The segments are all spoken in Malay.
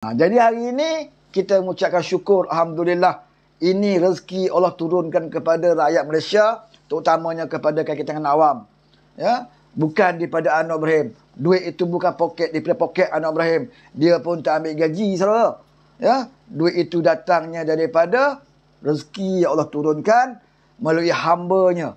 Jadi hari ini kita mengucapkan syukur, Alhamdulillah. Ini rezeki Allah turunkan kepada rakyat Malaysia, terutamanya kepada kaki tangan awam. Ya, bukan daripada Anwar Ibrahim. Duit itu bukan poket daripada poket Anwar Ibrahim. Dia pun tak ambil gaji, saudara. Ya, duit itu datangnya daripada rezeki yang Allah turunkan melalui hamba-Nya.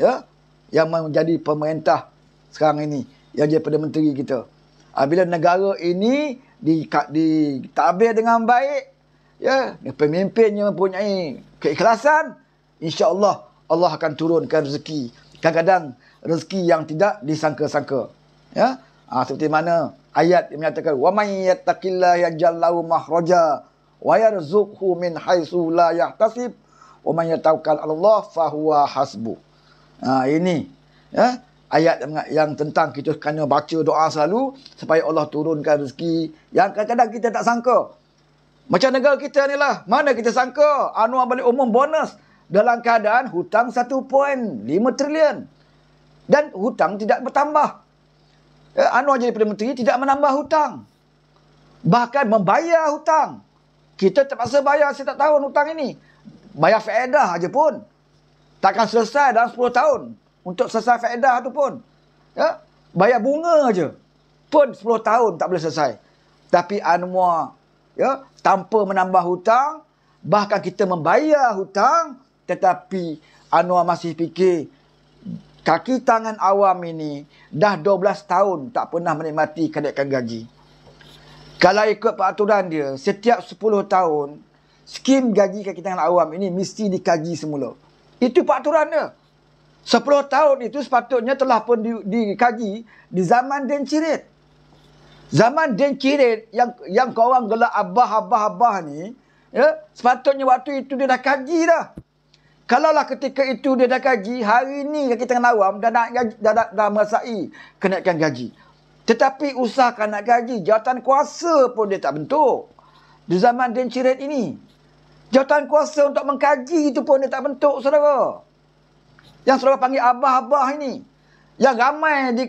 Ya, yang menjadi pemerintah sekarang ini, yang jadi Perdana Menteri kita. Bila negara ini ditadbir dengan baik, ya, pemimpinnya mempunyai keikhlasan, insya-Allah Allah akan turunkan rezeki. Kadang-kadang rezeki yang tidak disangka-sangka. Ya, seperti mana ayat yang menyatakan wa may yattaqillaha yaj'al lahu makhraja wa yarzuqhu min haitsu la yahtasib wa may yatawakkal 'ala Allah fa huwa hasbuh. Ini ya, ayat yang tentang kita kena baca doa selalu supaya Allah turunkan rezeki yang kadang-kadang kita tak sangka. Macam negara kita ni lah, mana kita sangka Anwar balik umum bonus dalam keadaan hutang 1.5 trilion. Dan hutang tidak bertambah. Anwar jadi Perdana Menteri tidak menambah hutang. Bahkan membayar hutang. Kita terpaksa bayar setiap tahun hutang ini. Bayar faedah aja pun takkan selesai dalam 10 tahun. Untuk selesai faedah tu pun, ya, bayar bunga aja pun 10 tahun tak boleh selesai. Tapi Anwar, ya, tanpa menambah hutang, bahkan kita membayar hutang, tetapi Anwar masih fikir kaki tangan awam ini dah 12 tahun tak pernah menikmati kenaikan gaji. Kalau ikut peraturan dia, setiap 10 tahun skim gaji kaki tangan awam ini mesti dikaji semula. Itu peraturan dia. 10 tahun itu sepatutnya telah pun dikaji di zaman Den Cirit. Zaman Den Cirit yang korang gelak abah ni, ya, sepatutnya waktu itu dia dah kaji dah. Kalaulah ketika itu dia dah kaji, hari ni kaki tangan awam dah merasai kenaikan gaji. Tetapi usahakan nak gaji, jawatan kuasa pun dia tak bentuk. Di zaman Den Cirit ini, jawatan kuasa untuk mengkaji itu pun dia tak bentuk, saudara. Yang saudara panggil abah-abah ini, yang ramai di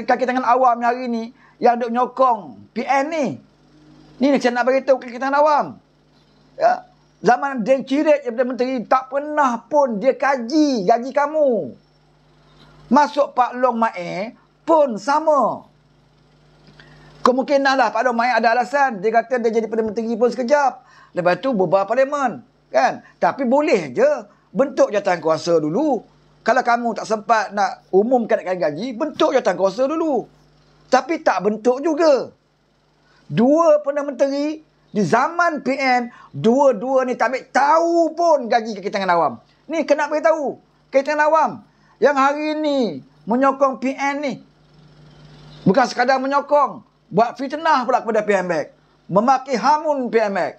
kaki tangan awam hari ini yang duk nyokong PN ni. Ni saya nak beritahu kaki tangan awam. Ya, zaman Den Cirit yang Perdana Menteri tak pernah pun dia kaji gaji kamu. Masuk Pak Long Mae pun sama. Kemungkinanlah Pak Long Mae ada alasan. Dia kata dia jadi Perdana Menteri pun sekejap. Lepas tu bubar parlimen. Kan? Tapi boleh je bentuk jawatan kuasa dulu. Kalau kamu tak sempat nak umumkan gaji, bentuk jawatan kuasa dulu. Tapi tak bentuk juga. Dua Perdana Menteri di zaman PN, dua-dua ni tak ambil tahu pun gaji kaki tangan awam. Ni kena beritahu kaki tangan awam yang hari ni menyokong PN ni. Bukan sekadar menyokong, buat fitnah pula kepada PMBEK. Memaki hamun PMBEK.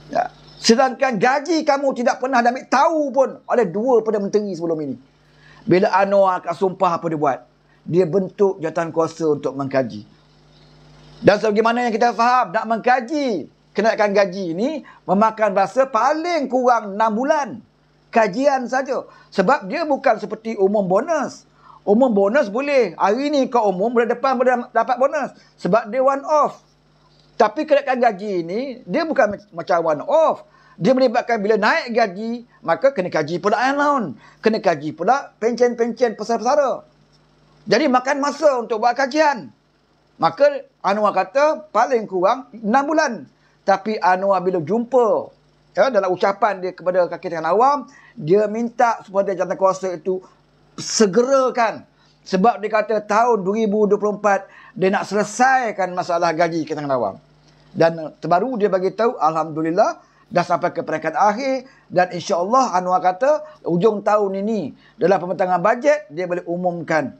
Ya. Sedangkan gaji kamu tidak pernah ambil tahu pun oleh dua Perdana Menteri sebelum ini. Bila Anwar kat sumpah apa dia buat? Dia bentuk jawatan kuasa untuk mengkaji. Dan sebagaimana yang kita faham, nak mengkaji kenaikan gaji ini memakan masa paling kurang 6 bulan. Kajian saja. Sebab dia bukan seperti umum bonus. Umum bonus boleh. Hari ni kau umum, bulan depan boleh dapat bonus. Sebab dia one off. Tapi kenaikan gaji ini, dia bukan macam one off. Dia melibatkan bila naik gaji, maka kena kaji pula allowance. Kena kaji pula pencen-pencen pesara-pesara. Jadi makan masa untuk buat kajian. Maka Anwar kata paling kurang 6 bulan. Tapi Anwar bila jumpa, ya, dalam ucapan dia kepada kaki tangan awam, dia minta supaya jawatan kuasa itu segerakan. Sebab dia kata tahun 2024 dia nak selesaikan masalah gaji kaki tangan awam. Dan terbaru dia bagi tahu, alhamdulillah dah sampai ke peringkat akhir, dan insya-Allah Anwar kata hujung tahun ini dalam pembentangan bajet dia boleh umumkan.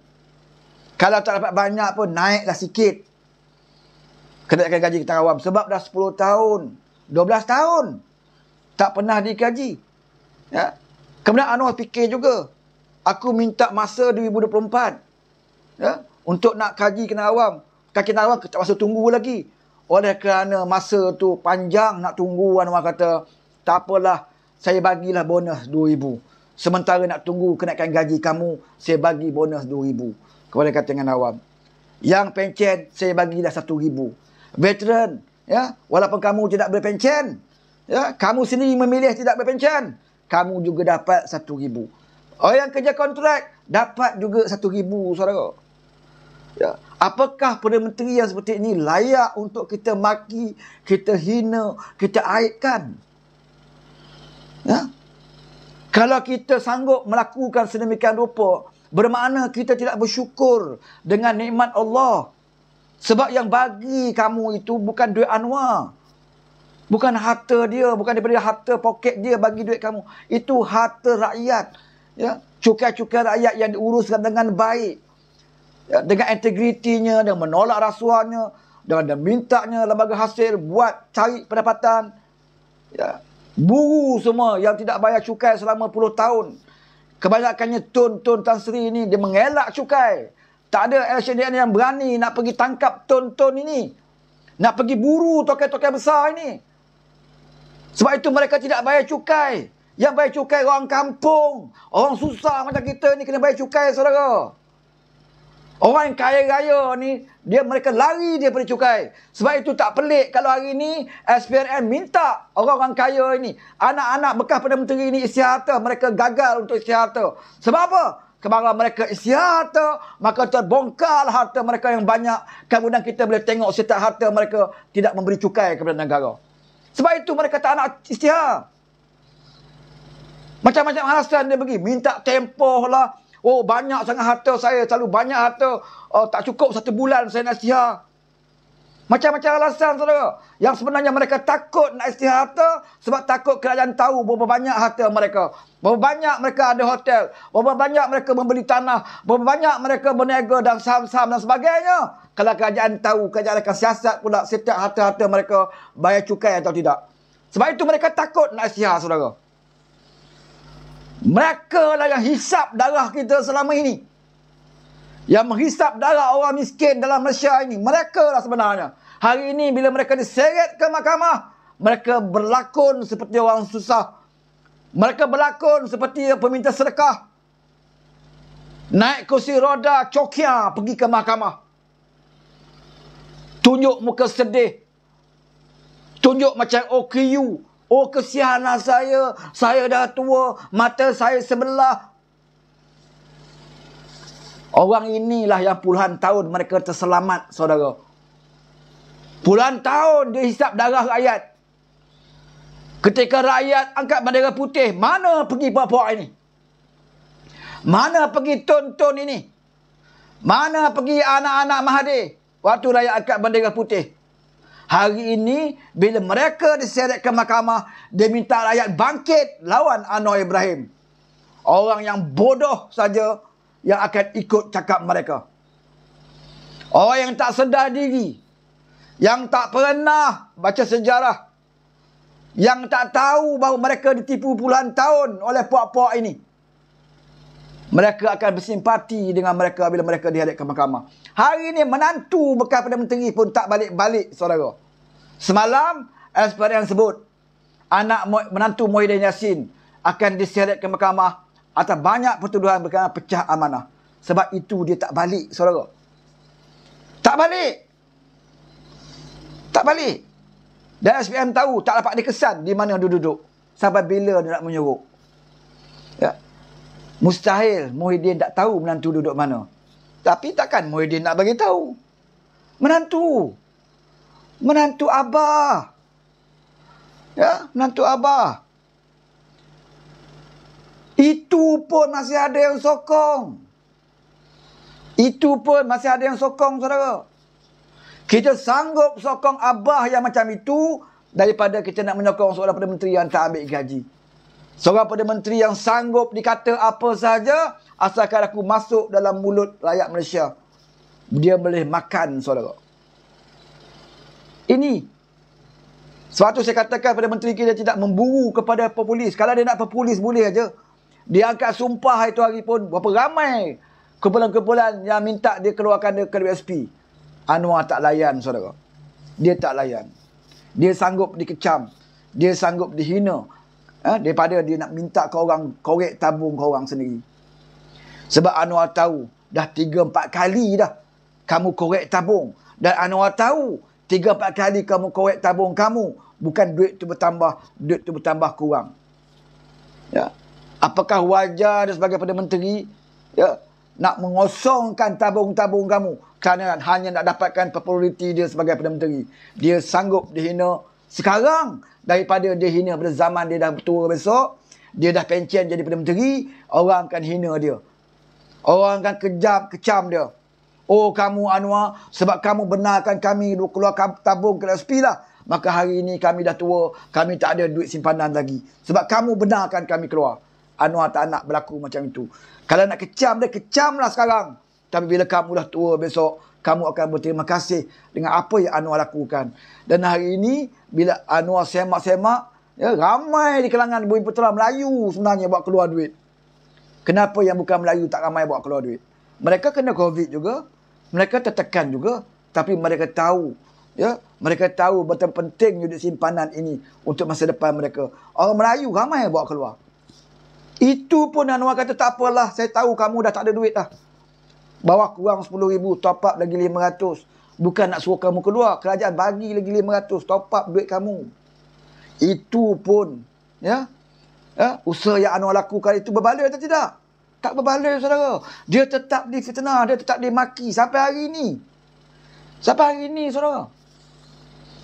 Kalau tak dapat banyak pun naiklah sikit kenaikan gaji kita awam, sebab dah 10 tahun, 12 tahun tak pernah dikaji. Ya. Kemudian Anwar fikir juga, aku minta masa 2024, ya, untuk nak kaji kena awam. Kaki kena awam tak masa tunggu lagi. Oleh kerana masa tu panjang nak tunggu, Anwar kata, tak apalah, saya bagilah bonus 2,000. Sementara nak tunggu kenaikan gaji kamu, saya bagi bonus 2,000 kepada kaki tangan awam. Yang pencen, saya bagilah 1,000. veteran, ya, walaupun kamu tidak berpencen, ya, kamu sendiri memilih tidak berpencen, kamu juga dapat 1,000. Orang yang kerja kontrak dapat juga 1,000, saudara. Ya. Apakah Perdana Menteri yang seperti ini layak untuk kita maki, kita hina, kita aibkan? Ya? Kalau kita sanggup melakukan sedemikian rupa, bermakna kita tidak bersyukur dengan nikmat Allah. Sebab yang bagi kamu itu bukan duit Anwar. Bukan harta dia, bukan daripada harta poket dia bagi duit kamu. Itu harta rakyat. Ya? Cukai-cukai rakyat yang diuruskan dengan baik. Ya, dengan integritinya, dengan menolak rasuahnya, dengan mintanya lembaga hasil buat cari pendapatan. Ya. Buruh semua yang tidak bayar cukai selama puluh tahun. Kebanyakannya Tun Tan Sri ini dia mengelak cukai. Tak ada LHDN yang berani nak pergi tangkap Tun ini. Nak pergi buru tokai-tokai besar ini. Sebab itu mereka tidak bayar cukai. Yang bayar cukai orang kampung. Orang susah macam kita ni kena bayar cukai, saudara. Orang yang kaya raya ni, mereka lari daripada cukai. Sebab itu tak pelik kalau hari ni SPRM minta orang-orang kaya ini, anak-anak bekas Perdana Menteri ini isi harta. Mereka gagal untuk isi harta. Sebab apa? Kemana mereka isi harta, maka terbongkar harta mereka yang banyak. Kemudian kita boleh tengok setiap harta mereka tidak memberi cukai kepada negara. Sebab itu mereka tak nak isytihar. Macam-macam alasan dia pergi. Minta tempoh lah. Oh, banyak sangat harta saya. Selalu banyak harta. Oh, tak cukup 1 bulan saya nak isytihar. Macam-macam alasan, saudara. Yang sebenarnya mereka takut nak isytihar harta sebab takut kerajaan tahu berapa banyak harta mereka. Berapa banyak mereka ada hotel. Berapa banyak mereka membeli tanah. Berapa banyak mereka berniaga dan saham-saham dan sebagainya. Kalau kerajaan tahu, kerajaan akan siasat pula setiap harta-harta mereka bayar cukai atau tidak. Sebab itu mereka takut nak isytihar, saudara. Mereka lah yang hisap darah kita selama ini. Yang menghisap darah orang miskin dalam Malaysia ini. Mereka lah sebenarnya. Hari ini bila mereka diseret ke mahkamah, mereka berlakon seperti orang susah. Mereka berlakon seperti peminta sedekah. Naik kursi roda cokia pergi ke mahkamah. Tunjuk muka sedih. Tunjuk macam OKU. Oh, kesianan saya dah tua, mata saya sebelah. Orang inilah yang puluhan tahun mereka terselamat, saudara. Puluhan tahun dia hisap darah rakyat. Ketika rakyat angkat bendera putih, mana pergi puak-puak ini? Mana pergi Tun ini? Mana pergi anak-anak Mahathir waktu rakyat angkat bendera putih? Hari ini, bila mereka diseret ke mahkamah, dia minta rakyat bangkit lawan Anwar Ibrahim. Orang yang bodoh saja yang akan ikut cakap mereka. Orang yang tak sedar diri. Yang tak pernah baca sejarah. Yang tak tahu bahawa mereka ditipu puluhan tahun oleh puak-puak ini. Mereka akan bersimpati dengan mereka bila mereka dihadap ke mahkamah. Hari ini menantu bekas Perdana Menteri pun tak balik-balik, saudara. Semalam, SPRM sebut anak menantu Muhyiddin Yassin akan diseret ke mahkamah atas banyak pertuduhan berkenaan pecah amanah. Sebab itu dia tak balik, saudara. Tak balik. Tak balik. Dan SPM tahu tak dapat dikesan di mana dia duduk. Sampai bila dia nak menyuruh. Ya. Mustahil Muhyiddin tak tahu menantu duduk mana. Tapi takkan Muhyiddin nak bagi tahu. Menantu. Menantu abah. Ya, menantu abah. Itu pun masih ada yang sokong. Itu pun masih ada yang sokong, saudara. Kita sanggup sokong abah yang macam itu daripada kita nak menyokong seorang Perdana Menteri yang tak ambil gaji. Seorang Perdana Menteri yang sanggup dikata apa sahaja asalkan aku masuk dalam mulut rakyat Malaysia. Dia boleh makan, saudara. Ini sebab tu saya katakan Perdana Menteri kita tidak memburu kepada populis. Kalau dia nak populis boleh aja. Dia angkat sumpah itu hari pun berapa ramai kumpulan-kumpulan yang minta dia keluarkan dia ke WSP. Anwar tak layan, saudara. Dia tak layan. Dia sanggup dikecam. Dia sanggup dihina. Daripada dia nak minta ke orang korek tabung ke orang sendiri. Sebab Anwar tahu dah 3-4 kali dah kamu korek tabung. Dan Anwar tahu 3-4 kali kamu korek tabung kamu, bukan duit tu bertambah kurang. Ya. Apakah wajar dia sebagai Perdana Menteri, ya, nak mengosongkan tabung-tabung kamu kerana hanya nak dapatkan populariti dia sebagai Perdana Menteri? Dia sanggup dihina sekarang daripada dia hina pada zaman dia dah tua besok. Dia dah pencen jadi Perdana Menteri, orang akan hina dia. Orang akan kecam dia. Oh, kamu Anwar, sebab kamu benarkan kami keluar tabung ke SP lah, maka hari ini kami dah tua, kami tak ada duit simpanan lagi. Sebab kamu benarkan kami keluar. Anwar tak nak berlaku macam itu. Kalau nak kecam dia, kecamlah sekarang. Tapi bila kamu dah tua besok, kamu akan berterima kasih dengan apa yang Anwar lakukan. Dan hari ini, bila Anwar semak-semak, ya, ramai di kalangan Bumi Putera Melayu sebenarnya buat keluar duit. Kenapa yang bukan Melayu tak ramai buat keluar duit? Mereka kena COVID juga. Mereka tertekan juga. Tapi mereka tahu. Ya, mereka tahu betapa penting duit simpanan ini untuk masa depan mereka. Orang Melayu ramai bawa keluar. Itu pun Anwar kata, tak apalah, saya tahu kamu dah tak ada duit dah. Bawa kurang 10,000, top up lagi 500. Bukan nak suruh kamu keluar. Kerajaan bagi lagi 500, top up duit kamu. Itu pun, ya, usaha yang Anwar lakukan itu berbaloi atau tidak? Tak berbaloi, saudara. Dia tetap difitnah, dia tetap dimaki sampai hari ini. Sampai hari ini, saudara.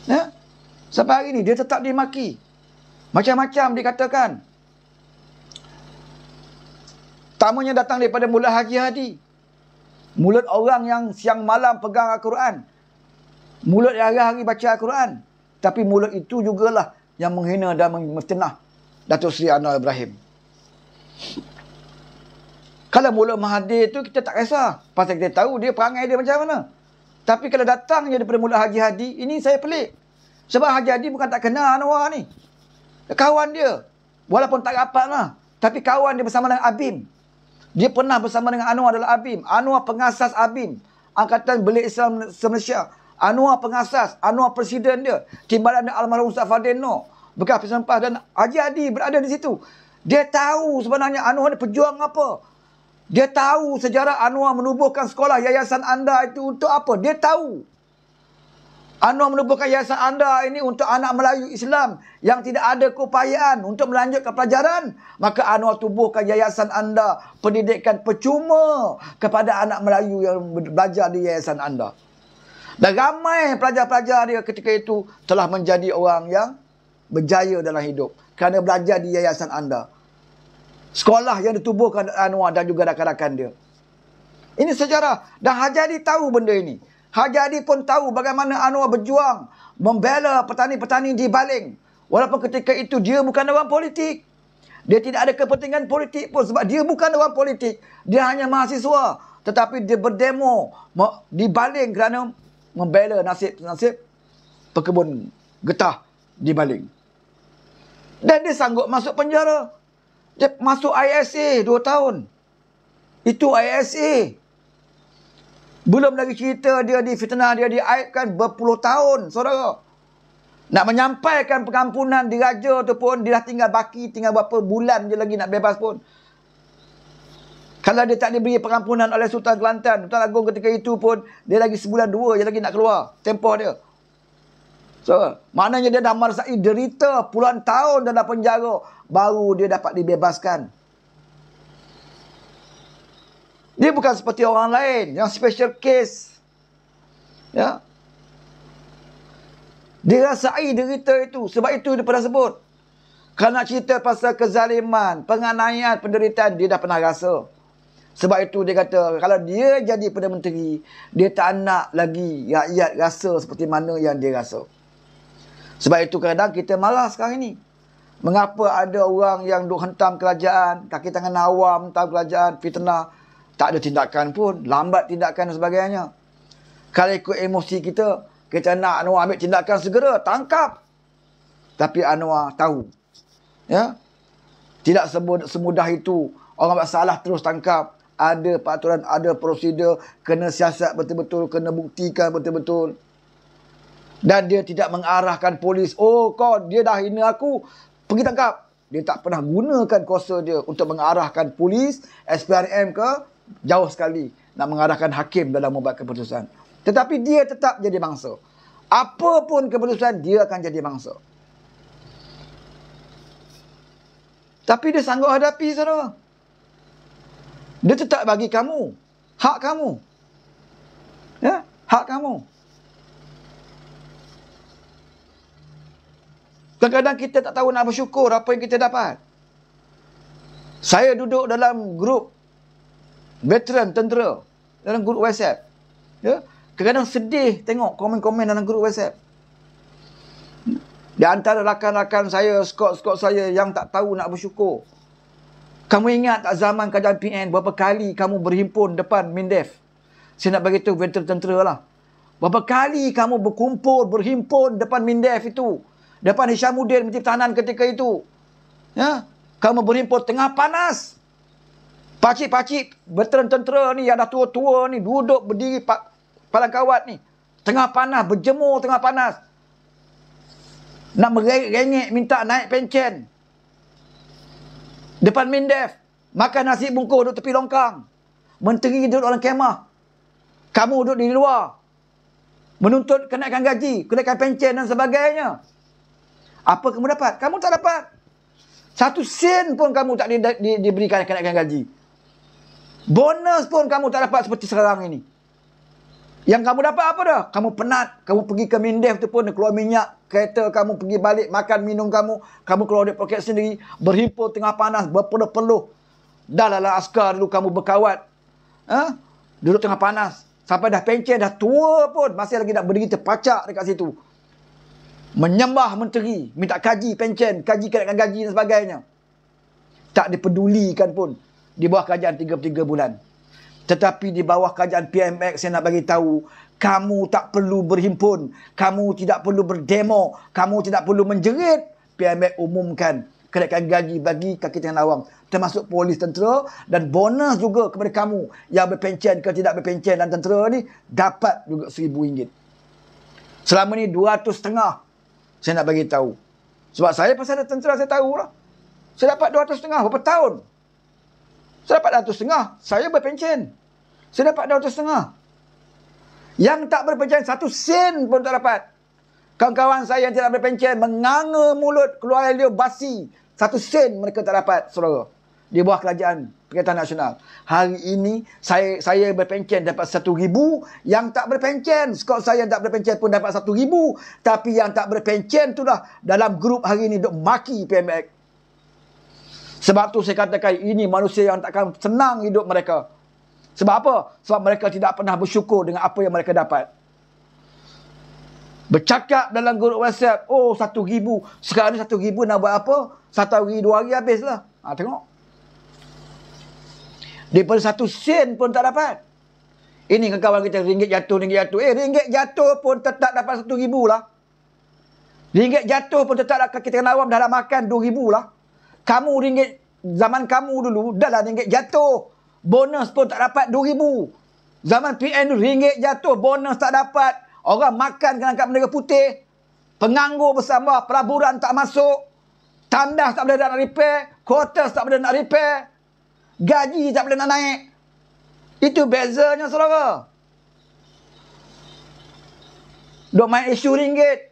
Ya? Sampai hari ini dia tetap dimaki. Macam-macam dikatakan. Tamunya datang daripada mulut Haji Hadi. Mulut orang yang siang malam pegang Al-Quran. Mulut yang hari-hari baca Al-Quran. Tapi mulut itu jugalah yang menghina dan memfitnah Datuk Seri Anwar Ibrahim. Kalau mulut Mahathir tu kita tak kisah. Pasal kita tahu dia perangai dia macam mana. Tapi kalau datangnya daripada mulut Haji Hadi, ini saya pelik. Sebab Haji Hadi bukan tak kenal Anwar ni. Kawan dia. Walaupun tak rapat lah. Tapi kawan dia bersama dengan ABIM. Dia pernah bersama dengan Anwar dalam ABIM. Anwar pengasas ABIM. Angkatan Belia Islam Malaysia. Anwar pengasas. Anwar presiden dia. Timbalan almarhum Ustaz Fadil Noor. Bekas Pesempah dan Haji Hadi berada di situ. Dia tahu sebenarnya Anwar ni pejuang apa. Dia tahu sejarah Anwar menubuhkan sekolah Yayasan Anda itu untuk apa. Dia tahu. Anwar menubuhkan Yayasan Anda ini untuk anak Melayu Islam yang tidak ada keupayaan untuk melanjutkan pelajaran. Maka Anwar tubuhkan Yayasan Anda, pendidikan percuma kepada anak Melayu yang belajar di Yayasan Anda. Dan ramai pelajar-pelajar dia ketika itu telah menjadi orang yang berjaya dalam hidup kerana belajar di Yayasan Anda. Sekolah yang ditubuhkan Anwar dan juga rakan-rakan dia. Ini sejarah. Dan Haji Hadi tahu benda ini. Haji Hadi pun tahu bagaimana Anwar berjuang membela petani-petani di Baling. Walaupun ketika itu dia bukan orang politik. Dia tidak ada kepentingan politik pun sebab dia bukan orang politik. Dia hanya mahasiswa. Tetapi dia berdemo di Baling kerana membela nasib-nasib pekebun getah di Baling. Dan dia sanggup masuk penjara. Dia masuk ISA 2 tahun. Itu ISA. Belum lagi cerita dia difitnah, dia diaibkan berpuluh tahun, saudara. Nak menyampaikan pengampunan diraja tu pun, dia dah tinggal baki, tinggal berapa bulan je lagi nak bebas pun. Kalau dia tak diberi pengampunan oleh Sultan Kelantan, Sultan Agong ketika itu pun, dia lagi sebulan 2 je lagi nak keluar tempoh dia. So, maknanya dia dah merasai derita puluhan tahun dalam penjara, baru dia dapat dibebaskan. Dia bukan seperti orang lain yang special case. Ya. Dia rasai derita itu. Sebab itu dia pernah sebut. Kalau nak cerita pasal kezaliman, penganiayaan, penderitaan, dia dah pernah rasa. Sebab itu dia kata, kalau dia jadi Perdana Menteri, dia tak nak lagi rakyat rasa seperti mana yang dia rasa. Sebab itu kadang kita malas sekarang ini. Mengapa ada orang yang duk hentam kerajaan, kaki tangan awam hentam kerajaan, fitnah, tak ada tindakan pun, lambat tindakan dan sebagainya. Kalau ikut emosi kita, kita nak Anwar ambil tindakan segera, tangkap. Tapi Anwar tahu. Ya? Tidak semudah itu. Orang buat salah terus tangkap. Ada peraturan, ada prosedur, kena siasat betul-betul, kena buktikan betul-betul. Dan dia tidak mengarahkan polis. Oh, dia dah hina aku, pergi tangkap. Dia tak pernah gunakan kuasa dia untuk mengarahkan polis, SPRM ke, jauh sekali nak mengarahkan hakim dalam membuat keputusan. Tetapi dia tetap jadi bangsa. Apa pun keputusan, dia akan jadi mangsa. Tapi dia sanggup hadapi, saudara. Dia tetap bagi kamu hak kamu. Ya, hak kamu. Kadang-kadang kita tak tahu nak bersyukur apa yang kita dapat. Saya duduk dalam grup veteran tentera, dalam grup WhatsApp. Ya, kadang-kadang sedih tengok komen-komen dalam grup WhatsApp. Di antara rakan-rakan saya, skot-skot saya yang tak tahu nak bersyukur. Kamu ingat tak zaman kerajaan PN, berapa kali kamu berhimpun depan Mindef? Saya nak beritahu veteran tentera lah. Berapa kali kamu berkumpul, berhimpun depan Mindef itu. Depan Hishamuddin Menteri Pertahanan ketika itu. Ya, kamu berhimpun tengah panas. Pakcik-pakcik veteran tentera ni yang dah tua-tua ni duduk berdiri palang kawat ni. Tengah panas, berjemur tengah panas. Nak merengek minta naik pencen. Depan Mindef. Makan nasi bungkus duduk tepi longkang. Menteri duduk dalam kemah. Kamu duduk di luar. Menuntut kenaikan gaji, kenaikan pencen dan sebagainya. Apa kamu dapat? Kamu tak dapat. 1 sen pun kamu tak diberikan kenaikan gaji. Bonus pun kamu tak dapat seperti sekarang ini. Yang kamu dapat apa dah? Kamu penat. Kamu pergi ke Mindef tu pun keluar minyak. Kereta kamu pergi balik. Makan minum kamu. Kamu keluar dari poket sendiri. Berhimpun tengah panas. Berpeluh-peluh. Dah lah askar dulu kamu berkawat. Duduk tengah panas. Sampai dah pencen. Dah tua pun. Masih lagi nak berdiri terpacak dekat situ. Menyembah menteri. Minta kaji pencen. Kaji kenaikan gaji dan sebagainya. Tak dipedulikan pun. Di bawah kerajaan 33 bulan. Tetapi di bawah kerajaan PMX saya nak bagi tahu, kamu tak perlu berhimpun, kamu tidak perlu berdemo, kamu tidak perlu menjerit. PMX umumkan kenaikan gaji bagi kaki tangan awam, termasuk polis, tentera, dan bonus juga kepada kamu yang berpencen ke tidak berpencen dan tentera ni dapat juga RM1,000. Selama ni 200,500 saya nak bagi tahu. Sebab saya pasal ada tentera saya tahulah. Saya dapat 200,500 berapa tahun? Saya dapat 200,500, saya berpencen. Saya dapat 200,500. Yang tak berpencen 1 sen pun tak dapat. Kawan-kawan saya yang tidak berpencen menganga mulut, keluar dia basi. 1 sen mereka tak dapat, saudara. Di bawah kerajaan Perkhidmatan Nasional. Hari ini saya berpencen dapat 1,000. Yang tak berpencen, skot saya yang tak berpencen pun dapat 1,000. Tapi yang tak berpencen tu dah dalam grup hari ini duk maki PMX. Sebab tu saya katakan ini manusia yang takkan senang hidup mereka. Sebab apa? Sebab mereka tidak pernah bersyukur dengan apa yang mereka dapat. Bercakap dalam grup WhatsApp, oh 1,000. Sekarang ni 1,000 nak buat apa? 1 hari 2 hari habislah. Tengok. Daripada 1 sen pun tak dapat. Ini kawan kita ringgit jatuh. Ringgit jatuh pun tetap dapat 1,000 lah. Ringgit jatuh pun tetap kita kena awam dalam makan 2,000 lah. Kamu ringgit, zaman kamu dulu, dah lah ringgit jatuh. Bonus pun tak dapat 2,000. Zaman PN ringgit jatuh, bonus tak dapat. Orang makan kena angkat bendera putih. Penganggur bersama, pelaburan tak masuk. Tandas tak boleh nak repair. Quarters tak boleh nak repair. Gaji tak boleh nak naik. Itu bezanya, saudara. Duk main isu ringgit.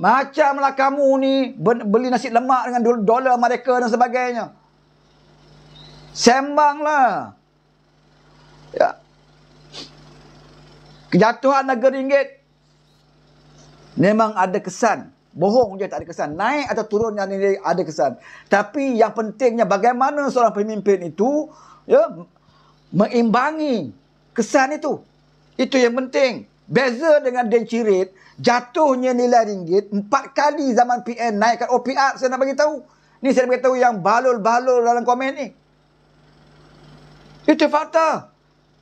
Macamlah kamu ni beli nasi lemak dengan dolar mereka dan sebagainya. Sembanglah. Ya. Kejatuhan harga ringgit memang ada kesan. Bohong je tak ada kesan. Naik atau turunnya nilai ada kesan. Tapi yang pentingnya bagaimana seorang pemimpin itu meimbangi kesan itu. Itu yang penting. Beza dengan Dencirit, jatuhnya nilai ringgit 4 kali zaman PN naikkan OPR. Saya nak bagi tahu. Ni saya nak bagi tahu yang balul-balul dalam komen ni. Itu fakta.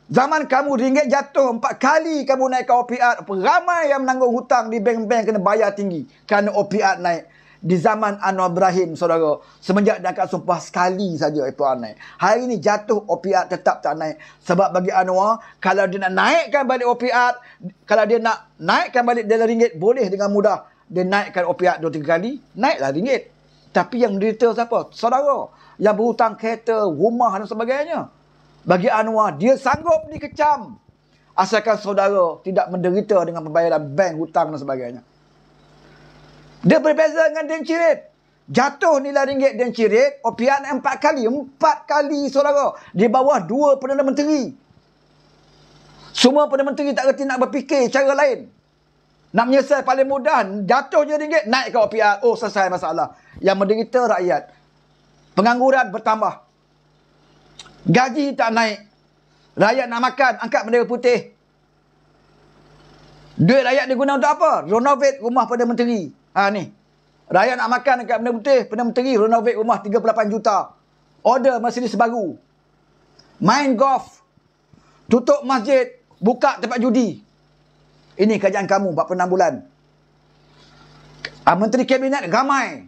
Zaman kamu ringgit jatuh 4 kali kamu naikkan OPR. Ramai yang menanggung hutang di bank-bank kena bayar tinggi kerana OPR naik. Di zaman Anwar Ibrahim, saudara, semenjak dia akan sumpah sekali saja OPR naik. Hari ini jatuh, OPR tetap tak naik. Sebab bagi Anwar, kalau dia nak naikkan balik OPR, kalau dia nak naikkan balik dalam ringgit, boleh dengan mudah. Dia naikkan OPR 2-3 kali, naiklah ringgit. Tapi yang menderita siapa? Saudara. Yang berhutang kereta, rumah dan sebagainya. Bagi Anwar, dia sanggup dikecam. Asalkan saudara tidak menderita dengan pembayaran bank, hutang dan sebagainya. Dia berbeza dengan dencirit. Jatuh nilai ringgit dencirit, OPR 4 kali. 4 kali, saudara. Di bawah 2 Perdana Menteri. Semua Perdana Menteri tak reti nak berfikir cara lain. Nak menyelesaikan paling mudah, jatuh je ringgit, naik ke OPR. Oh, selesai masalah. Yang menderita rakyat. Pengangguran bertambah. Gaji tak naik. Rakyat nak makan, angkat bendera putih. Duit rakyat diguna untuk apa? Renovate rumah Perdana Menteri. Ni. Rakyat nak makan angkat bendera putih, Perdana Menteri renovate rumah 38 juta. Order Mercedes baru. Main golf. Tutup masjid, buka tempat judi. Ini kerajaan kamu 46 bulan. Menteri Kabinet ramai.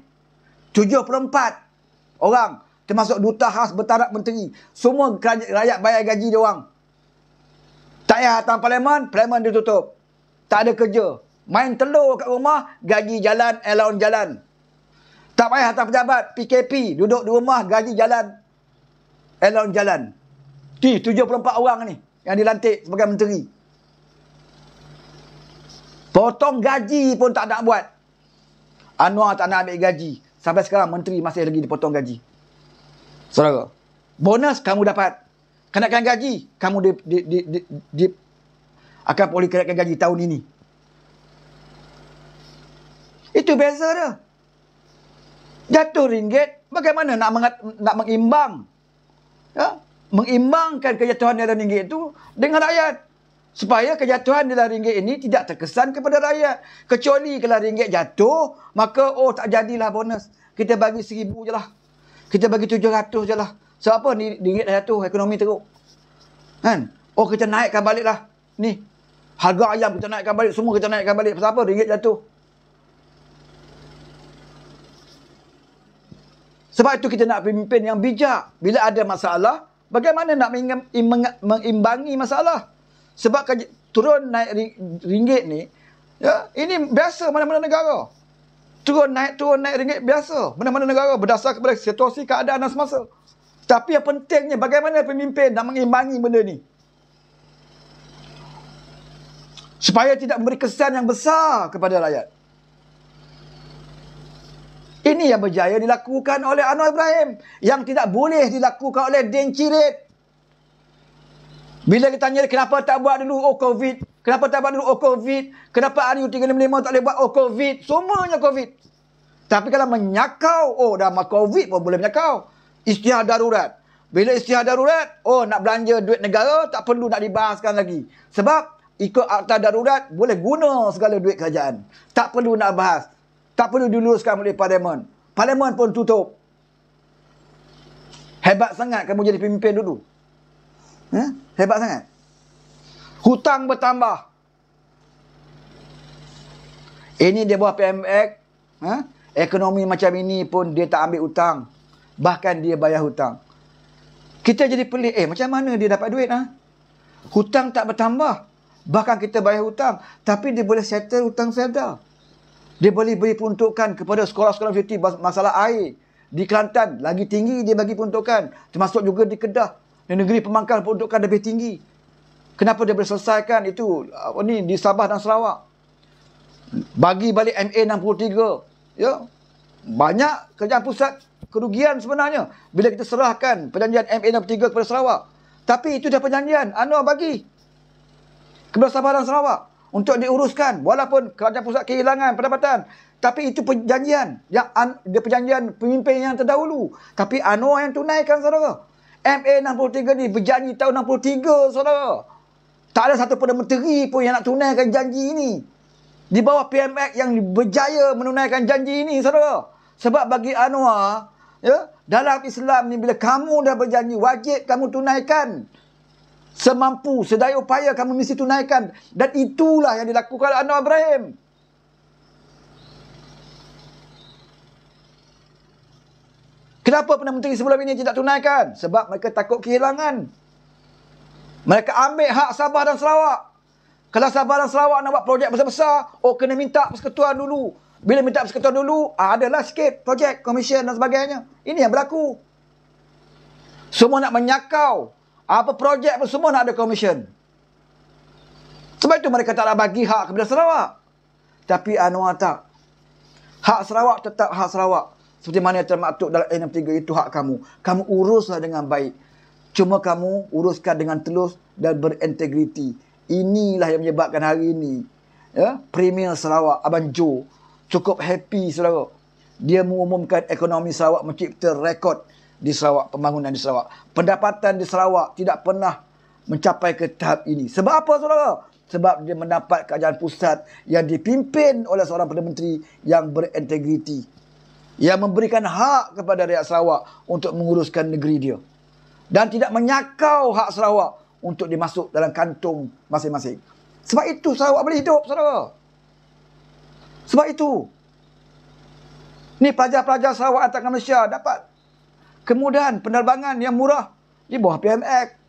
74 orang. Termasuk duta khas bertaraf menteri. Semua rakyat bayar gaji dia orang. Tak payah datang parlimen, parlimen ditutup. Tak ada kerja. Main telur kat rumah, gaji jalan, allowance jalan. Tak payah datang pejabat, PKP, duduk di rumah, gaji jalan, allowance jalan. 74 orang ni yang dilantik sebagai menteri. Potong gaji pun tak nak buat. Anwar tak nak ambil gaji. Sampai sekarang menteri masih lagi dipotong gaji. Saudara, bonus kamu dapat. Kenaikan gaji, kamu akan boleh kenaikan gaji tahun ini. Itu beza dia. Jatuh ringgit, bagaimana nak mengimbang? Ya? Mengimbangkan kejatuhan nilai ringgit itu dengan rakyat. Supaya kejatuhan nilai ringgit ini tidak terkesan kepada rakyat. Kecuali kalau ringgit jatuh, maka tak jadilah bonus. Kita bagi 1,000 je lah. Kita bagi 700 je lah. Sebab apa ni ringgit dah jatuh, ekonomi teruk. Kan? Kita naikkan balik lah. Ni. Harga ayam kita naikkan balik, semua kita naikkan balik. Pasal apa? Ringgit jatuh. Sebab itu kita nak pemimpin yang bijak. Bila ada masalah, bagaimana nak mengimbangi masalah? Sebab turun naik ringgit ni, ya, ini biasa mana-mana negara. Turun naik ringgit biasa. Mana-mana negara berdasar kepada situasi keadaan dan semasa. Tapi yang pentingnya bagaimana pemimpin nak mengimbangi benda ni. Supaya tidak memberi kesan yang besar kepada rakyat. Ini yang berjaya dilakukan oleh Anwar Ibrahim. Yang tidak boleh dilakukan oleh Dencirit. Bila ditanya kenapa tak buat dulu COVID. Kenapa tak buat dulu COVID. Kenapa RU355 tak boleh buat COVID. Semuanya COVID. Tapi kalau menyakau, dah COVID pun boleh menyakau. Isytihar darurat. Bila isytihar darurat, nak belanja duit negara, tak perlu nak dibahaskan lagi. Sebab ikut akta darurat, boleh guna segala duit kerajaan. Tak perlu nak bahas. Tak perlu diluluskan oleh parlimen. Parlimen pun tutup. Hebat sangat kamu jadi pemimpin dulu. Hebat sangat. Hutang bertambah. Ini dia buat PMX. Ekonomi macam ini pun dia tak ambil hutang. Bahkan dia bayar hutang. Kita jadi pelik. Macam mana dia dapat duit? Hutang tak bertambah. Bahkan kita bayar hutang. Tapi dia boleh settle hutang sedar. Dia boleh beri peruntukan kepada sekolah-sekolah universiti masalah air. Di Kelantan, lagi tinggi dia bagi peruntukan. Termasuk juga di Kedah. Di negeri pemangkal peruntukan lebih tinggi. Kenapa dia boleh selesaikan itu di Sabah dan Sarawak? Bagi balik MA63. Ya. Banyak kerajaan pusat kerugian sebenarnya. Bila kita serahkan perjanjian MA63 kepada Sarawak. Tapi itu dah perjanjian. Anwar bagi kepada Sabah dan Sarawak. Untuk diuruskan. Walaupun kerajaan pusat kehilangan pendapatan. Tapi itu perjanjian. Dia perjanjian pemimpin yang terdahulu. Tapi Anwar yang tunaikan, saudara. MA63 ni berjanji tahun 63, saudara. Tak ada satu Perdana Menteri pun yang nak tunaikan janji ini. Di bawah PMX yang berjaya menunaikan janji ini, saudara. Sebab bagi Anwar, ya, dalam Islam ni bila kamu dah berjanji, wajib kamu tunaikan. Semampu, sedaya upaya kamu mesti tunaikan. Dan itulah yang dilakukan oleh Anwar Ibrahim. Kenapa Perdana Menteri sebelum ini tidak tunaikan? Sebab mereka takut kehilangan. Mereka ambil hak Sabah dan Sarawak. Kalau Sabah dan Sarawak nak buat projek besar-besar, kena minta persekutuan dulu. Bila minta persekutuan dulu, adalah sikit projek, komisen dan sebagainya. Ini yang berlaku. Semua nak menyakau. Apa projek pun semua nak ada komisen. Sebab itu mereka tak nak bagi hak kepada Sarawak. Tapi Anwar tak. Hak Sarawak tetap hak Sarawak. Seperti mana yang termaktub dalam N63, itu hak kamu. Kamu uruslah dengan baik. Cuma kamu uruskan dengan telus dan berintegriti. Inilah yang menyebabkan hari ini, ya, Premier Sarawak, Abang Jo, cukup happy, saudara. Dia mengumumkan ekonomi Sarawak mencipta rekod di Sarawak, pembangunan di Sarawak. Pendapatan di Sarawak tidak pernah mencapai ke tahap ini. Sebab apa, saudara? Sebab dia mendapat kerajaan pusat yang dipimpin oleh seorang Perdana Menteri yang berintegriti, yang memberikan hak kepada rakyat Sarawak untuk menguruskan negeri dia. Dan tidak menyakau hak Sarawak untuk dimasuk dalam kantung masing-masing. Sebab itu Sarawak boleh hidup, saudara. Sebab itu. Ni pelajar-pelajar Sarawak antarkan Malaysia dapat kemudahan penerbangan yang murah di bawah PMX.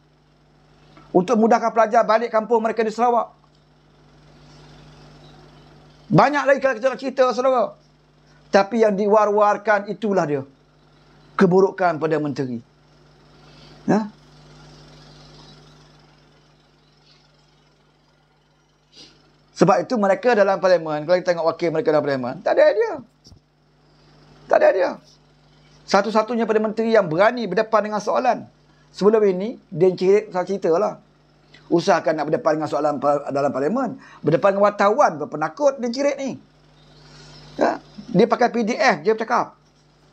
Untuk mudahkan pelajar balik kampung mereka di Sarawak. Banyak lagi kalau kita nak cerita, saudara. Tapi yang diwar-warkan itulah dia. Keburukan pada menteri. Ha? Sebab itu mereka dalam parlimen, kalau kita tengok wakil mereka dalam parlimen, tak ada idea. Tak ada idea. Satu-satunya Perdana Menteri yang berani berdepan dengan soalan. Sebelum ini, Din Cirit saya cerita lah. Usahakan nak berdepan dengan soalan dalam parlimen. Berdepan dengan wartawan, berpenakut Din Cirit ni. Ya? Dia pakai PDF, dia bercakap.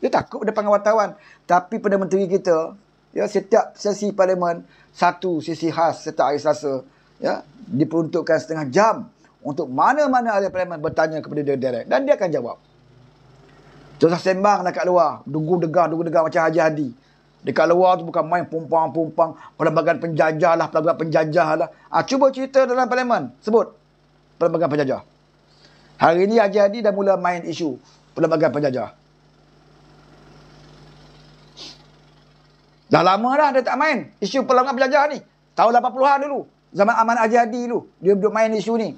Dia takut berdepan dengan wartawan. Tapi Perdana Menteri kita, ya, setiap sesi parlimen, satu sesi khas setiap hari Selasa, ya, diperuntukkan setengah jam untuk mana-mana ahli parlimen bertanya kepada dia direct. Dan dia akan jawab. Terus sembang dekat luar. Dugu-degar macam Haji Hadi. Dekat luar tu bukan main pumpang-pumpang. Pelbagai penjajah lah, pelbagai penjajah lah. Cuba cerita dalam parlimen. Sebut pelbagai penjajah. Hari ini Haji Hadi dah mula main isu pelbagai penjajah. Dah lama dah dia tak main isu pelbagai penjajah ni. Tahun 80-an dulu. Zaman Aman Haji Hadi dulu. Dia duduk main isu ni.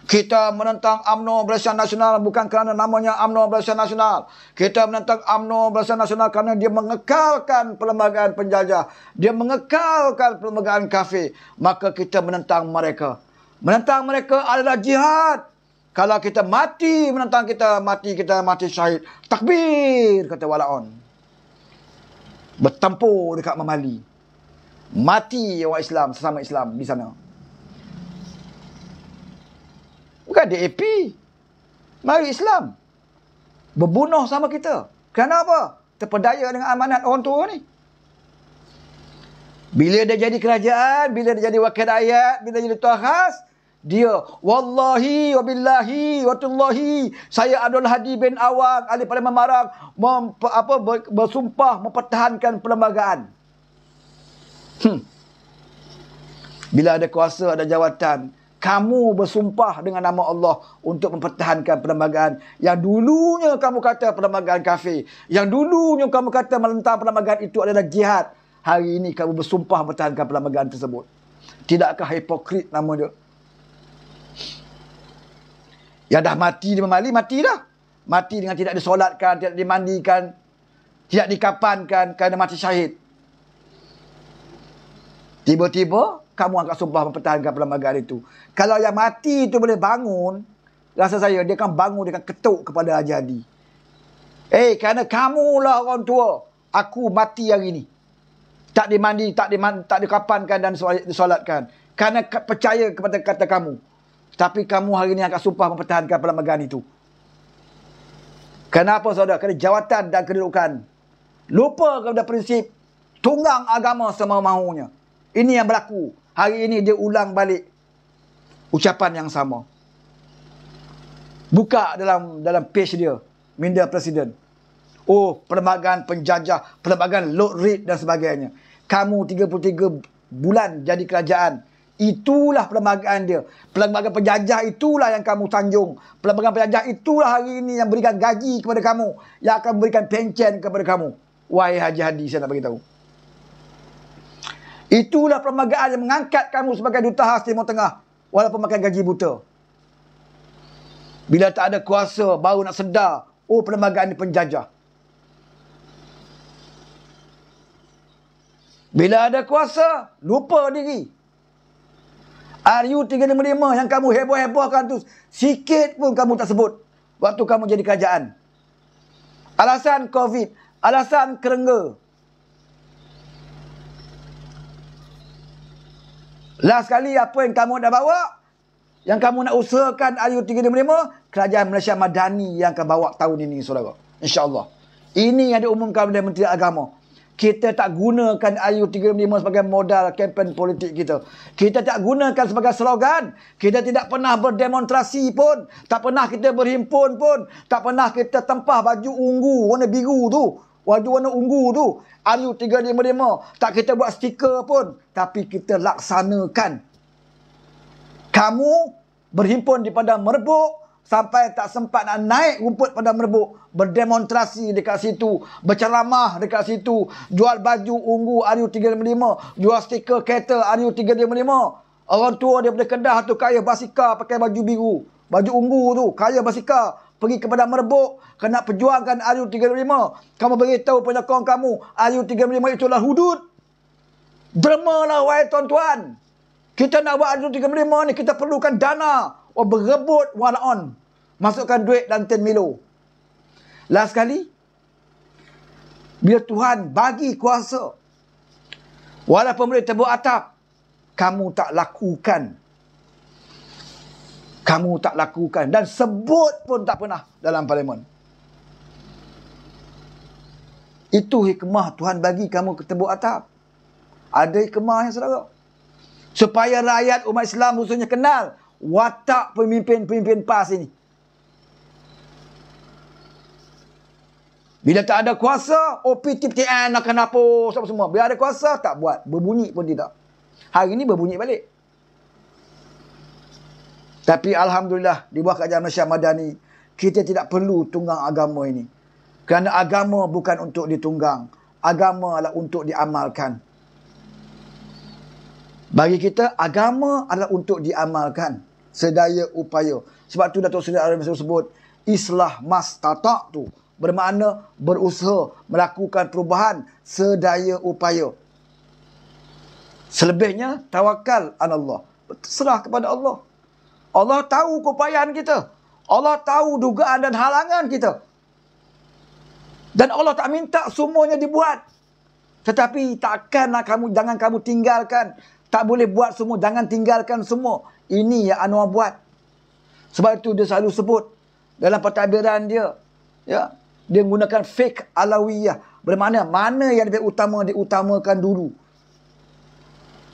Kita menentang UMNO Barisan Nasional bukan kerana namanya UMNO Barisan Nasional. Kita menentang UMNO Barisan Nasional kerana dia mengekalkan perlembagaan penjajah. Dia mengekalkan perlembagaan kafir. Maka kita menentang mereka. Menentang mereka adalah jihad. Kalau kita mati menentang kita mati syahid. Takbir, kata Walaon. Bertempur dekat Mamali. Mati orang Islam, sesama Islam di sana. Bukan DAP. Mari Islam. Berbunuh sama kita. Kenapa? Terpedaya dengan amanat orang tua ni. Bila dia jadi kerajaan, bila dia jadi wakil rakyat, bila dia jadi tuan khas, dia, wallahi, wabillahi, watullahi, saya Abdul Hadi bin Awang, ahli Parlimen Marang, bersumpah mempertahankan perlembagaan. Bila ada kuasa, ada jawatan, kamu bersumpah dengan nama Allah untuk mempertahankan perlembagaan yang dulunya kamu kata perlembagaan kafir, yang dulunya kamu kata menentang perlembagaan itu adalah jihad. Hari ini kamu bersumpah mempertahankan perlembagaan tersebut. Tidakkah hipokrit nama dia? Yang dah mati di Mamali, mati dah. Mati dengan tidak disolatkan, tidak dimandikan, tidak dikapankan kerana mati syahid. Tiba-tiba kamu akan sumpah mempertahankan perlembagaan itu. Kalau yang mati itu boleh bangun, rasa saya dia akan bangun, dia akan ketuk kepada Haji Hadi. Kerana kamulah orang tua, aku mati hari ini. Tak dimandi, tak dikapankan dan disolatkan. Kerana percaya kepada kata kamu. Tapi kamu hari ini akan sumpah mempertahankan perlembagaan itu. Kenapa, saudara? Kerana jawatan dan kedudukan. Lupa kepada prinsip tunggang agama semau-maunya. Ini yang berlaku. Hari ini dia ulang balik ucapan yang sama. Buka dalam page dia, minda presiden. Oh, perlembagaan penjajah, perlembagaan load rate dan sebagainya. Kamu 33 bulan jadi kerajaan. Itulah perlembagaan dia. Perlembagaan penjajah itulah yang kamu sanjung. Perlembagaan penjajah itulah hari ini yang berikan gaji kepada kamu, yang akan berikan pencen kepada kamu. Wahai Haji Hadi, saya nak beritahu. Itulah perlembagaan yang mengangkat kamu sebagai duta khas Timur Tengah walaupun makan gaji buta. Bila tak ada kuasa, baru nak sedar, oh, perlembagaan ini penjajah. Bila ada kuasa, lupa diri. RU355 yang kamu heboh-hebohkan tu, sikit pun kamu tak sebut waktu kamu jadi kerajaan. Alasan COVID, alasan kerengga. Last kali apa yang kamu dah bawa, yang kamu nak usahakan RU355, Kerajaan Malaysia Madani yang akan bawa tahun ini, saudara. InsyaAllah. Ini yang diumumkan oleh Menteri Agama. Kita tak gunakan RU355 sebagai modal kempen politik kita. Kita tak gunakan sebagai slogan. Kita tidak pernah berdemonstrasi pun. Tak pernah kita berhimpun pun. Tak pernah kita tempah baju ungu warna biru tu. Baju warna ungu tu. RU355. Tak kita buat stiker pun. Tapi kita laksanakan. Kamu berhimpun di Padang Merebuk. Sampai tak sempat nak naik rumput pada Merebuk. Berdemonstrasi dekat situ. Berceramah dekat situ. Jual baju ungu RU355. Jual stiker kereta RU355. Orang tua daripada Kedah tu kaya basikal pakai baju biru. Baju ungu tu. Kaya basikal. Pergi kepada Merebuk. Kena perjuangkan RU355. Kamu beritahu penyokong kamu. RU355 itulah hudud. Derma lah wahai tuan-tuan. Kita nak buat RU355 ni. Kita perlukan dana. Berebut one on. Masukkan duit dalam tin Milo. Last sekali. Bila Tuhan bagi kuasa. Walaupun boleh tebuk atap. Kamu tak lakukan. Kamu tak lakukan. Dan sebut pun tak pernah dalam parlimen. Itu hikmah Tuhan bagi kamu ke tebuk atap. Ada hikmahnya, saudara. Supaya rakyat umat Islam khususnya kenal watak pemimpin-pemimpin PAS ini. Bila tak ada kuasa, OPTPTN akan hapus semua. Bila ada kuasa, tak buat. Berbunyi pun tidak. Hari ini berbunyi balik. Tapi Alhamdulillah, di bawah Kerajaan Malaysia Madani, kita tidak perlu tunggang agama ini. Kerana agama bukan untuk ditunggang. Agama adalah untuk diamalkan. Bagi kita, agama adalah untuk diamalkan. Sedaya upaya. Sebab tu Datuk Seri Ariff sebut, islah mastata' tu. Bermakna berusaha melakukan perubahan sedaya upaya. Selebihnya, tawakal ala Allah. Serah kepada Allah. Allah tahu keupayaan kita. Allah tahu dugaan dan halangan kita. Dan Allah tak minta semuanya dibuat. Tetapi takkanlah jangan kamu tinggalkan. Tak boleh buat semua. Jangan tinggalkan semua. Ini yang Anwar buat. Sebab itu dia selalu sebut. Dalam pentadbiran dia. Ya, dia menggunakan fake alawiyah. Bermakna mana yang lebih utama diutamakan dulu.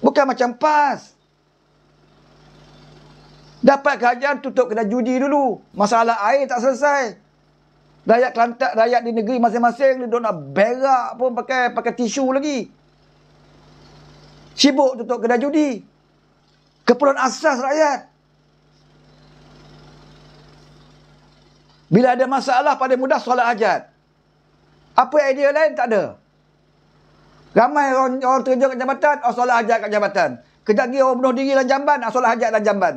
Bukan macam PAS. Dapat kerajaan tutup kedai judi dulu. Masalah air tak selesai. Rakyat Kelantan, rakyat di negeri masing-masing dia nak berak pun pakai tisu lagi. Sibuk tutup kedai judi. Keperluan asas rakyat. Bila ada masalah paling mudah solat hajat. Apa idea lain tak ada. Ramai orang kerja kat jabatan, solat hajat kat jabatan. Kejap lagi orang bunuh diri dalam jamban, solat hajat dalam jamban.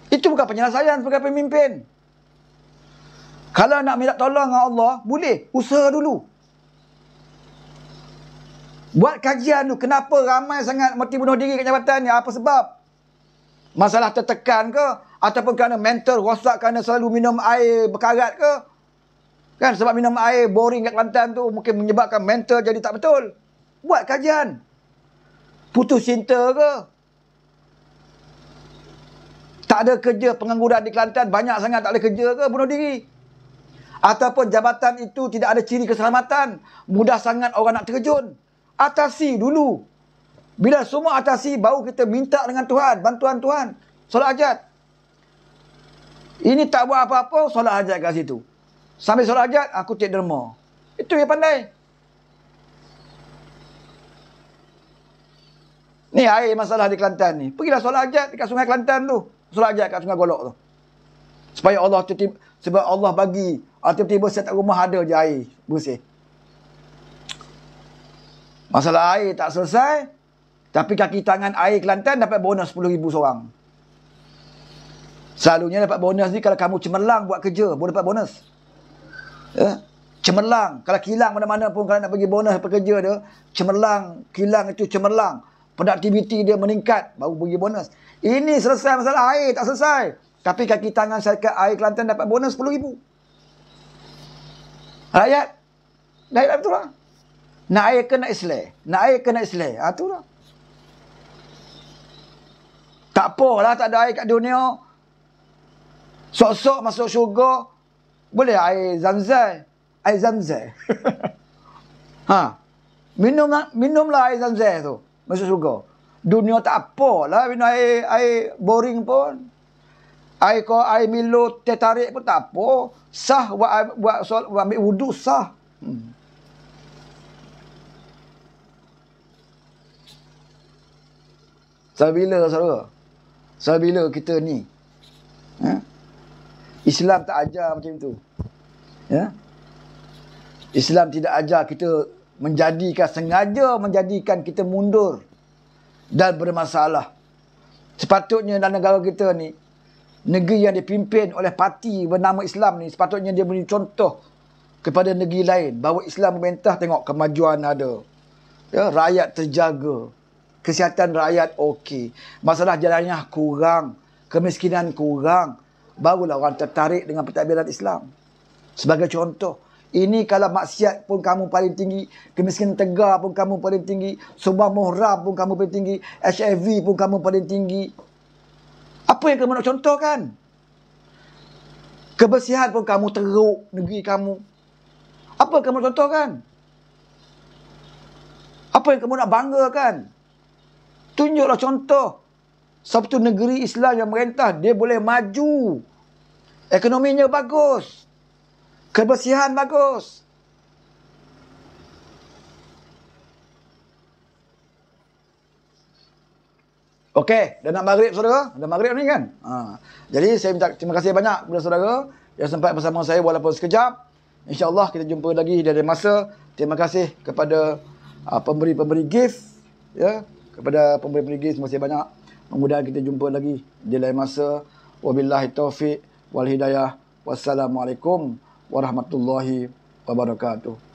Itu bukan penyelesaian sebagai pemimpin. Kalau nak minta tolong dengan Allah, boleh. Usaha dulu. Buat kajian tu. Kenapa ramai sangat mati bunuh diri kat jabatan ni? Apa sebab? Masalah tertekan ke? Ataupun kerana mental rosak kerana selalu minum air berkarat ke? Kan sebab minum air boring kat Kelantan tu mungkin menyebabkan mental jadi tak betul. Buat kajian. Putus cinta ke? Tak ada kerja, pengangguran di Kelantan banyak sangat tak ada kerja ke? Bunuh diri. Ataupun jabatan itu tidak ada ciri keselamatan. Mudah sangat orang nak terjun. Atasi dulu. Bila semua atasi, baru kita minta dengan Tuhan. Bantuan Tuhan. Solat hajat. Ini tak buat apa-apa, solat hajat kat situ. Sambil solat hajat, aku cek derma. Itu yang pandai. Ni air masalah di Kelantan ni. Pergilah solat hajat dekat Sungai Kelantan tu. Solat hajat kat Sungai Golok tu. Supaya Allah sebab Allah bagi. Tiba-tiba setiap rumah ada je air bersih. Masalah air tak selesai. Tapi kaki tangan air Kelantan dapat bonus 10,000 seorang. Selalunya dapat bonus ni kalau kamu cemerlang buat kerja, boleh dapat bonus. Ya? Cemerlang. Kalau kilang mana-mana pun kalau nak bagi bonus pekerja dia, cemerlang, kilang itu cemerlang. Produktiviti dia meningkat. Baru bagi bonus. Ini selesai masalah air. Tak selesai. Tapi kaki tangan syarikat air Kelantan dapat bonus RM10,000. Rakyat. Rakyat betul lah. Nak air ke nak Islam? Nak air ke nak Islam? Tu lah. Tak apalah tak ada air kat dunia. Sok-sok masuk syurga. Boleh air Zamzam. Air Zamzam. Minumlah air Zamzam tu. Masuk syurga. Dunia tak apalah minum air boring pun. Air Milo teh tarik pun tak apa. Sah buat ambil wuduk sah. Sampai bila saudara? Sampai bila kita ni? Islam tak ajar macam tu. Ya? Islam tidak ajar kita sengaja menjadikan kita mundur dan bermasalah. Sepatutnya dalam negara kita ni, negeri yang dipimpin oleh parti bernama Islam ni, sepatutnya dia beri contoh kepada negeri lain. Bahawa Islam memerintah, tengok kemajuan ada. Ya, rakyat terjaga. Kesihatan rakyat okey. Masalah jalannya kurang. Kemiskinan kurang. Barulah orang tertarik dengan pentadbiran Islam. Sebagai contoh. Ini kalau maksiat pun kamu paling tinggi. Kemiskinan tegar pun kamu paling tinggi. Sumbang muhram pun kamu paling tinggi. HIV pun kamu paling tinggi. Apa yang kamu nak contohkan? Kebersihan pun kamu teruk negeri kamu. Apa yang kamu nak contohkan? Apa yang kamu nak banggakan? Tunjuklah contoh. Satu negeri Islam yang merintah, dia boleh maju. Ekonominya bagus. Kebersihan bagus. Okey, dah nak maghrib saudara. Dah maghrib ni kan? Jadi saya minta terima kasih banyak kepada saudara yang sempat bersama saya walaupun sekejap. InsyaAllah kita jumpa lagi di lain masa. Terima kasih kepada pemberi-pemberi gift. Ya, kepada pemberi-pemberi gift, terima kasih banyak. Mudah-mudahan kita jumpa lagi di lain masa. Wabillahi taufiq wal hidayah. Wassalamualaikum warahmatullahi wabarakatuh.